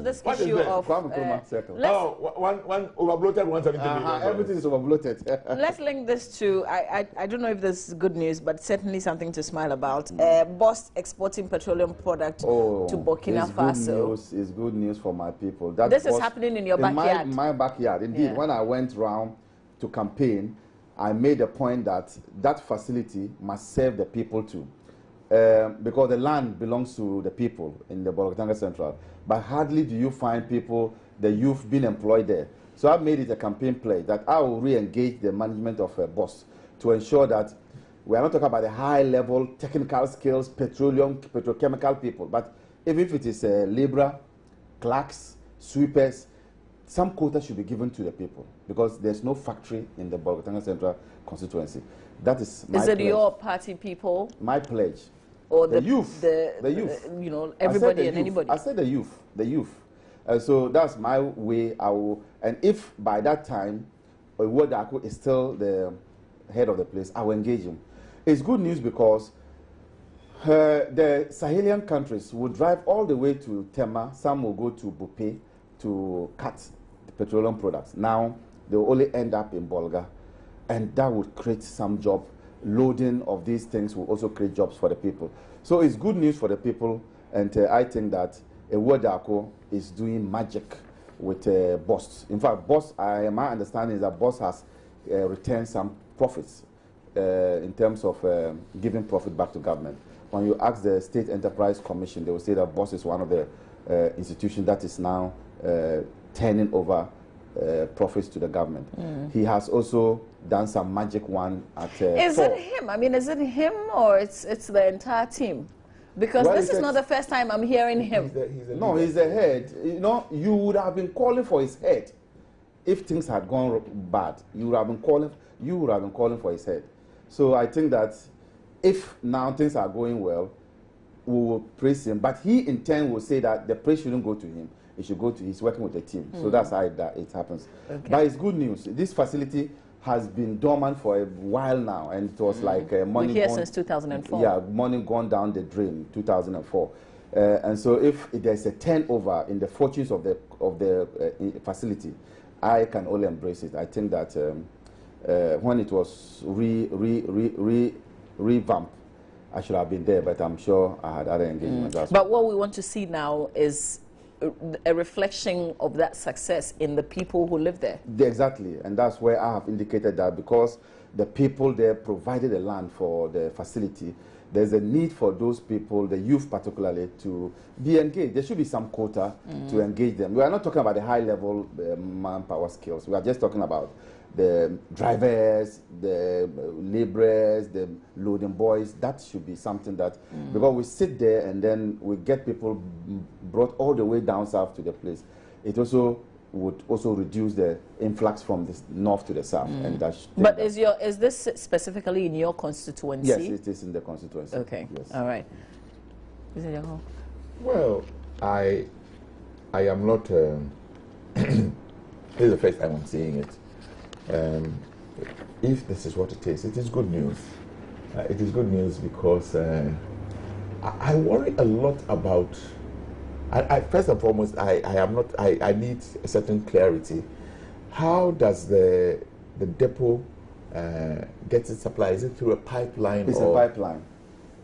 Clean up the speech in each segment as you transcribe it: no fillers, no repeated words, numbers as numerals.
this What issue is of one overbloated 170 million. Everything is overbloated. Let's link this to I don't know if this is good news, but certainly something to smile about. BOST exporting petroleum product to Burkina Faso. It's good news for my people. This is happening in your backyard. My backyard, indeed. Yeah. When I went round to campaign, I made a point that that facility must serve the people too. Because the land belongs to the people in the BOLGATanga Central. But hardly do you find people, the youth, being employed there. So I made it a campaign play that I will re-engage the management of BOST to ensure that we are not talking about the high-level technical skills, petrochemical people, but even if it is labourer, clerks, sweepers, some quota should be given to the people because there's no factory in the BOLGATanga Central constituency. That is my pledge. Your party people? My pledge. Or the youth. The youth. You know, everybody and anybody. I said the youth. So that's my way. And if by that time, Iwodako is still the head of the place, I will engage him. It's good news because the Sahelian countries will drive all the way to Tema. Some will go to Bupe to cut the petroleum products. Now, they will only end up in Bolga. And that would create some job. Loading of these things will also create jobs for the people. So it's good news for the people, and I think that Iwodako is doing magic with BOST. In fact, BOST, my understanding is that BOST has returned some profits in terms of giving profit back to government. When you ask the State Enterprise Commission, they will say that BOST is one of the institutions that is now turning over profits to the government. He has also done some magic one at Is it him? I mean, is it him or it's the entire team? Because this is not the first time I'm hearing him. He's the head. You know, you would have been calling for his head if things had gone bad. You would have been calling for his head. So I think that if now things are going well, we will praise him. But he in turn will say that the praise shouldn't go to him. It should go to, he's working with the team. So that's how it happens. Okay. But it's good news. This facility has been dormant for a while now, and it was like money here since 2004. Yeah, money gone down the drain, 2004. And so if there's a turnover in the fortunes of the facility, I can only embrace it. I think that when it was revamped, I should have been there, but I'm sure I had other engagements. But what we want to see now is a reflection of that success in the people who live there. Exactly, and that's where I have indicated that because the people there provided the land for the facility, there's a need for those people, the youth particularly, to be engaged. There should be some quota to engage them. We are not talking about the high-level manpower skills. We are just talking about the drivers, the laborers, the loading boys. That should be something that, because we sit there and then we get people brought all the way down south to the place. It also would also reduce the influx from the north to the south. And but is this specifically in your constituency? Yes, it is in the constituency. Okay, yes. All right. Is it your home? Well, I am not. This is the first time I'm seeing it. If this is what it is good news. It is good news because I worry a lot about. First and foremost, I need a certain clarity. How does the depot get its supply? Is it through a pipeline? It's a pipeline.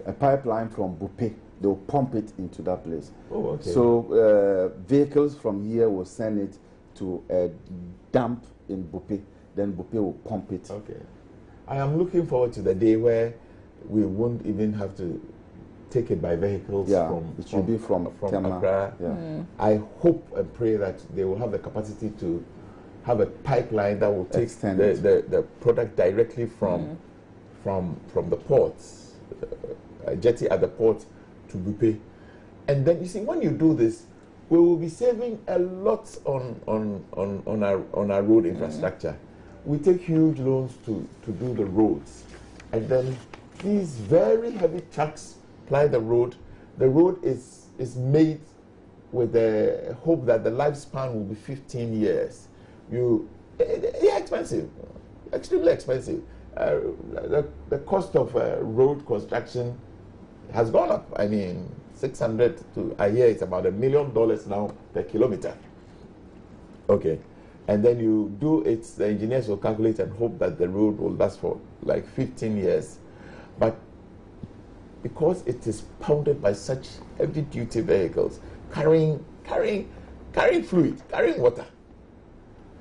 A pipeline from Bupe. They'll pump it into that place. Oh, okay. So vehicles from here will send it to a dump in Bupe. Then Bupe will pump it. Okay. I am looking forward to the day where we won't even have to take it by vehicles from Accra. Yeah. I hope and pray that they will have the capacity to have a pipeline that will take the product directly from the ports, a jetty at the port to Bupe. And then you see, when you do this, we will be saving a lot on our road infrastructure. We take huge loans to do the roads, and then these very heavy trucks ply the road. The road is made with the hope that the lifespan will be 15 years. They're expensive, extremely expensive. The cost of road construction has gone up. I mean, 600 to a year, it's about $1 million now per kilometer. Okay. And then you do it, the engineers will calculate and hope that the road will last for like 15 years. But because it is pounded by such heavy-duty vehicles, carrying fluid, carrying water,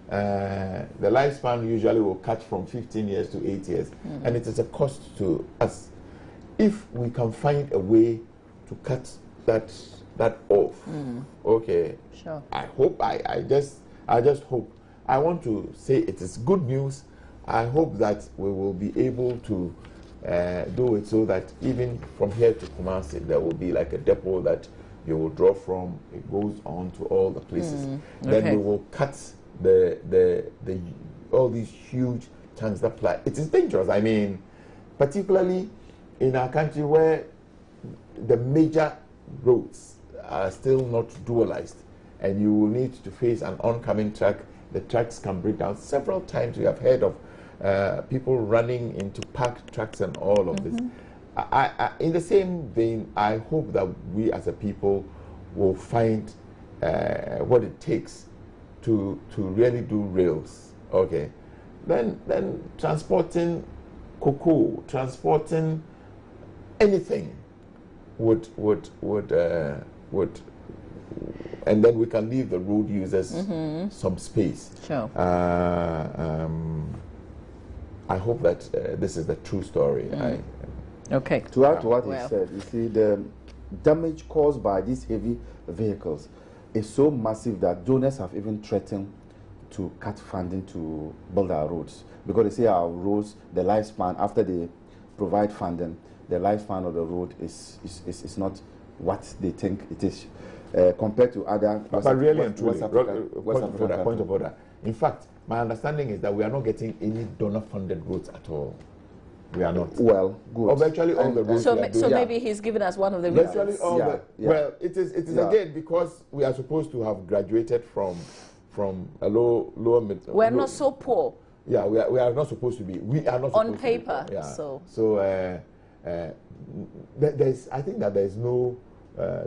the lifespan usually will cut from 15 years to 8 years, and it is a cost to us. If we can find a way to cut that off, okay. Sure. I hope. I just hope. I want to say it is good news. I hope that we will be able to do it so that even from here to Kumasi, there will be like a depot that you will draw from. It goes on to all the places. Then we will cut the all these huge tanks that ply. It is dangerous. I mean, particularly in our country where the major roads are still not dualized, and you will need to face an oncoming truck. The trucks can break down several times. We have heard of people running into parked trucks and all of this. In the same vein, I hope that we as a people will find what it takes to really do rails. Okay, then transporting cocoa, transporting anything would and then we can leave the road users some space. Sure. I hope that this is the true story. Okay. To add to what he said, you see, the damage caused by these heavy vehicles is so massive that donors have even threatened to cut funding to build our roads, because they say our roads, the lifespan, after they provide funding, the lifespan of the road is not what they think it is, compared to other but really and truly, point of order. In fact, my understanding is that we are not getting any donor-funded roads at all. We are not. Well, good. Or virtually all the roads. So maybe he's given us one of the reasons. Virtually all well, it is again because we are supposed to have graduated from a lower mid. We're not so poor. Yeah, we are not supposed to be. We are not supposed on paper. To be, yeah. So I think that there is no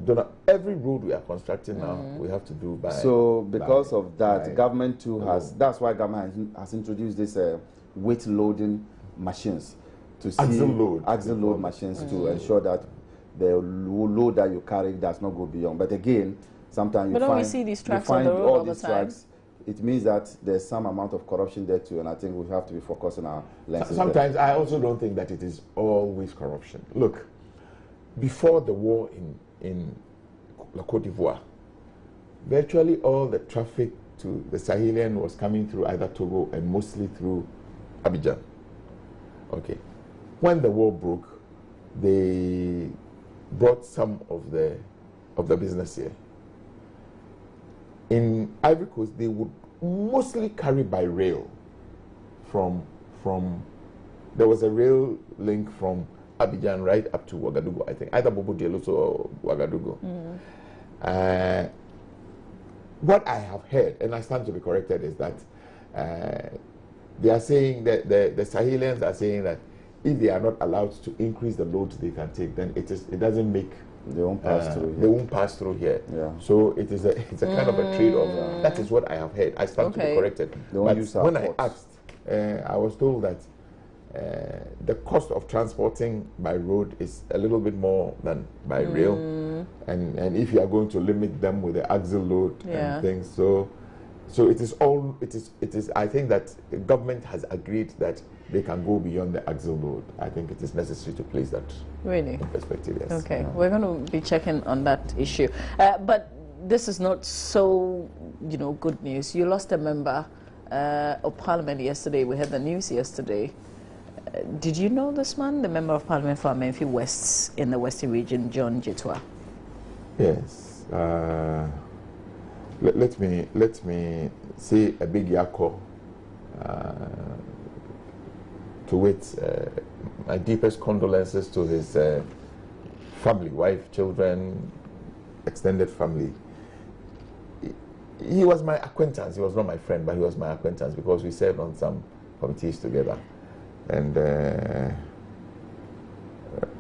donor. Every road we are constructing now, we have to do by. So because of that, government too has. That's why government has introduced this weight loading machines to see axle load machines to ensure that the load that you carry does not go beyond. But again, sometimes we see these trucks on the road all the time. Trucks, it means that there's some amount of corruption there too, and I think we have to be focused on our lenses. Sometimes I also don't think that it is always corruption. Look, before the war in Côte d'Ivoire, virtually all the traffic to the Sahelian was coming through either Togo and mostly through Abidjan. Okay. When the war broke, they brought some of the business here. In Ivory Coast, they would mostly carry by rail from there was a rail link from Abidjan right up to Ouagadougou, I think, either Bobo Dioulasso or Ouagadougou. What I have heard, and I stand to be corrected, is that they are saying that the Sahelians are saying that if they are not allowed to increase the loads they can take, then it doesn't make. They won't pass through. They won't pass through here. Yeah. So it's a kind of a trade-off. That is what I have heard. I stand to be corrected. But when I asked, I was told that the cost of transporting by road is a little bit more than by rail, and if you are going to limit them with the axle load and things, so it is. I think that the government has agreed that they can go beyond the axle load. I think it is necessary to place that in perspective. Yes. Okay, we're going to be checking on that issue, but this is not so good news. You lost a member of Parliament yesterday. We heard the news yesterday. Did you know this man, the Member of Parliament for Amenfi West in the Western region, John Jitwa? Yes. Let me say a big yako to wit my deepest condolences to his family, wife, children, extended family. He was my acquaintance. He was not my friend, but he was my acquaintance because we served on some committees together. And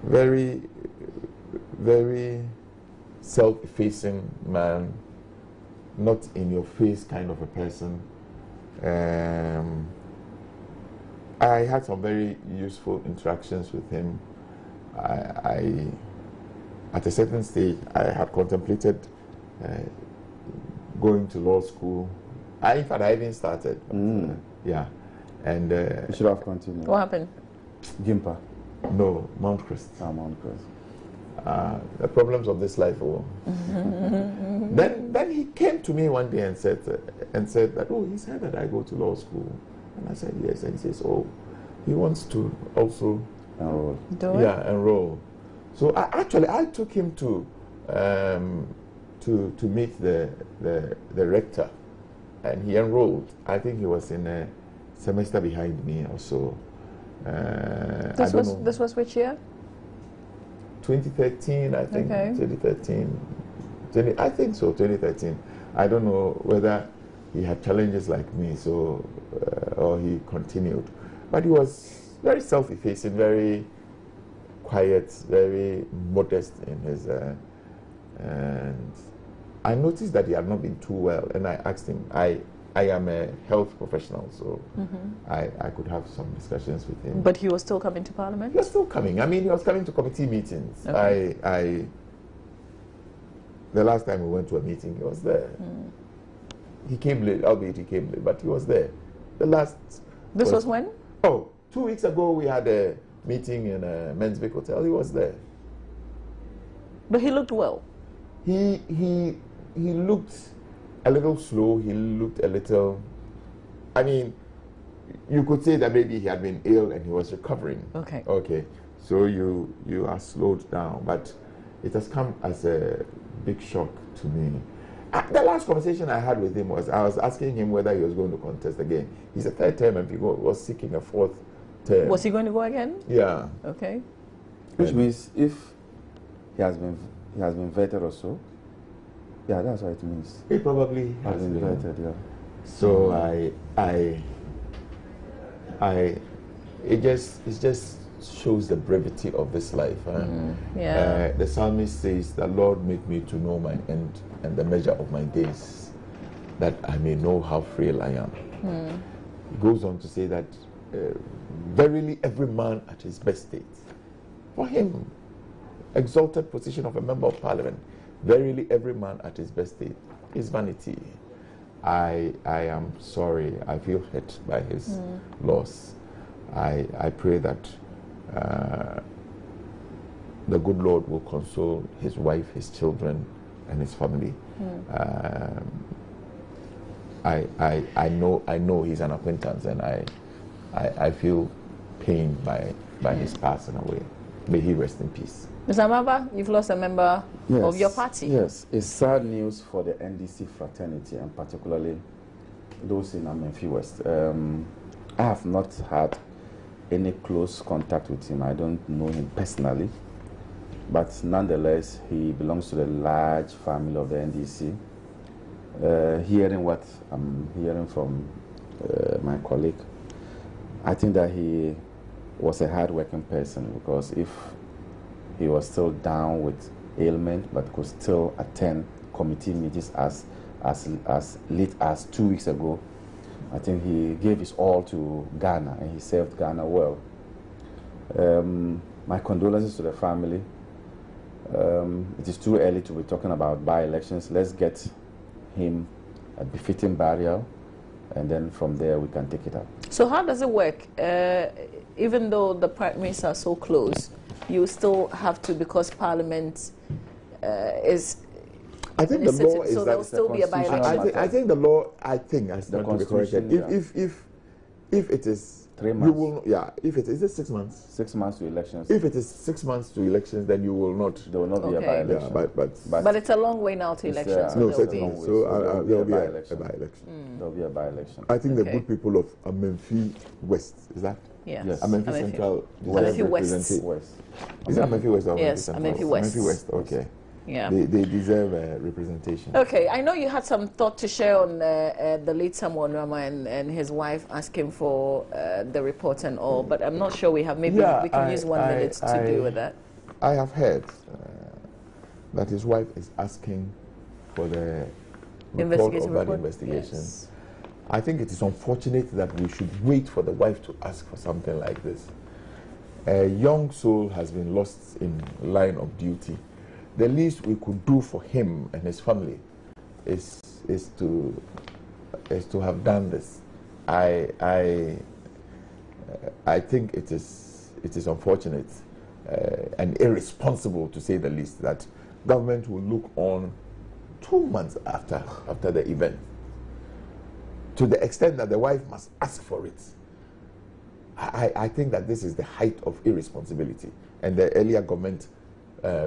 very, very self-effacing man, not in your face kind of a person. I had some very useful interactions with him. I at a certain stage, I had contemplated going to law school. In fact, I even started. But, yeah. And you should have continued. What happened? Gimpa. No, Mount Crest. Mount Crest. The problems of this life. Oh. Then he came to me one day and said that, oh, he said that I go to law school. And I said yes. And he says, oh, he wants to also enroll. Enroll. So I took him to meet the rector, and he enrolled. I think he was in a semester behind me or so. This was which year? 2013, I think. Okay. 2013. I think so, 2013. I don't know whether he had challenges like me, so or he continued. But he was very self-effacing, very quiet, very modest in his... and I noticed that he had not been too well, and I asked him, I am a health professional, so I could have some discussions with him. But he was still coming to Parliament? He was still coming. I mean, he was coming to committee meetings. Okay. The last time we went to a meeting, he was there. He came late, albeit he came late, but he was there. This was when? Oh, 2 weeks ago we had a meeting in a men's big hotel. He was there. But he looked well. He looked a little slow. He looked a little... I mean, you could say that maybe he had been ill and he was recovering. Okay. Okay. So you are slowed down. But it has come as a big shock to me. The last conversation I had with him was, I was asking him whether he was going to contest again. He's a third-term MP, was seeking a fourth term. Was he going to go again? Yeah. Okay. Which means if he has been vetted or so, yeah, that's what it means. He probably has been vetted, yeah. So it just shows the brevity of this life. Huh? Yeah. The psalmist says, "The Lord make me to know my end and the measure of my days, that I may know how frail I am." He goes on to say that, verily every man at his best state. For him, exalted position of a member of parliament, verily every man at his best state is vanity. I am sorry. I feel hurt by his loss. I pray that the good Lord will console his wife, his children, and his family. I know he's an acquaintance, and I feel pained by his passing away. May he rest in peace. Mr. Amaba, you've lost a member of your party. Yes, it's sad news for the NDC fraternity, and particularly those in Amenfi West. I have not had any close contact with him. I don't know him personally, but nonetheless, he belongs to the large family of the NDC. Hearing what I'm hearing from my colleague, I think that he was a hard-working person, because if he was still down with ailment but could still attend committee meetings as late as 2 weeks ago, I think he gave his all to Ghana, and he served Ghana well. My condolences to the family. It is too early to be talking about by-elections. Let's get him a befitting burial, and then from there we can take it up. So how does it work? Even though the primaries are so close, you still have to, because Parliament is... I think the law is so that there will still be a by-election. I think the law, has not to be corrected. If it is 3 months, you will, if it is 6 months. 6 months to elections. If it is 6 months to elections, then you will not. There will not be a by-election. Yeah, but it's a long way now to elections. No, certainly. So there will be a by-election. There will be a by-election. I think the good people of Amenfi West, is that? Yeah. Yes. Amenfi Central. Amenfi West. Is it Amenfi West or yes, Amenfi West. Amenfi West, okay. Yeah. They deserve representation. Okay, I know you had some thought to share on the late Samuel Nrama and his wife asking for the report and all, but I'm not sure we have. Maybe we can use 1 minute to deal with that. I have heard that his wife is asking for the report of that investigation. Yes. I think it is unfortunate that we should wait for the wife to ask for something like this. A young soul has been lost in line of duty. The least we could do for him and his family is to have done this. I think it is unfortunate and irresponsible, to say the least, that government will look on 2 months after the event, to the extent that the wife must ask for it. I think that this is the height of irresponsibility, and the earlier government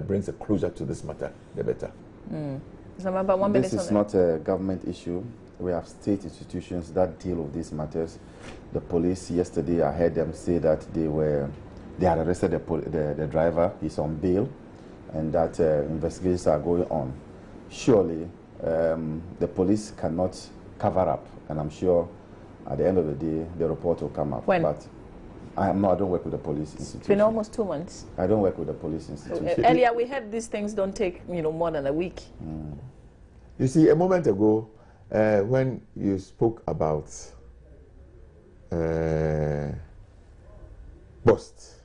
brings a closure to this matter, the better. This is not a government issue. We have state institutions that deal with these matters. The police, yesterday I heard them say that they had arrested the driver. He's on bail, and that investigations are going on. Surely the police cannot cover up, and I'm sure at the end of the day the report will come up. When? But I don't work with the police institution. It's been almost 2 months. I don't work with the police institution. Earlier we heard these things don't take more than a week. You see, a moment ago, when you spoke about BOST,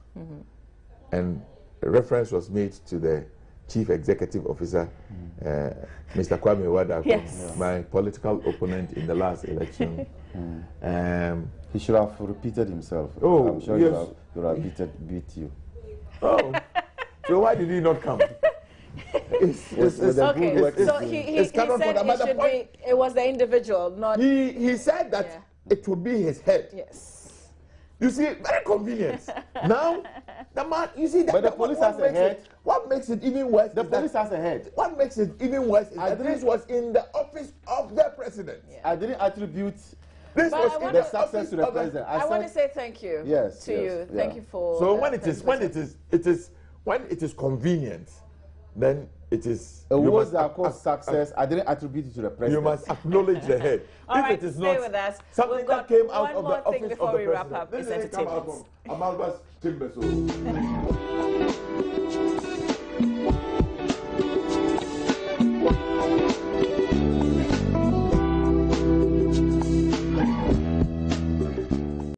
and a reference was made to the Chief Executive Officer, Mr. Kwame Wada, yes, my political opponent in the last election. He should have repeated himself. Oh, I'm sure yes. he would have beat you. Oh, so why did he not come? Okay, so he said it was the individual, not... He said that it would be his head. Yes. You see, very convenient. Now, the man, you see... But the police has a head. What makes it even worse The police has a head. What makes it even worse is that this was in the office of the president. Yeah. I didn't attribute this was in the success to the president. I want to say thank you to you. Thank you for... So when it is convenient, then it is... Words that cause success, I didn't attribute it to the president. You must acknowledge the head. All right, it is stay not with us. something that came out of the office of the president. Before we wrap up, is entertainment. Amalba's chambers.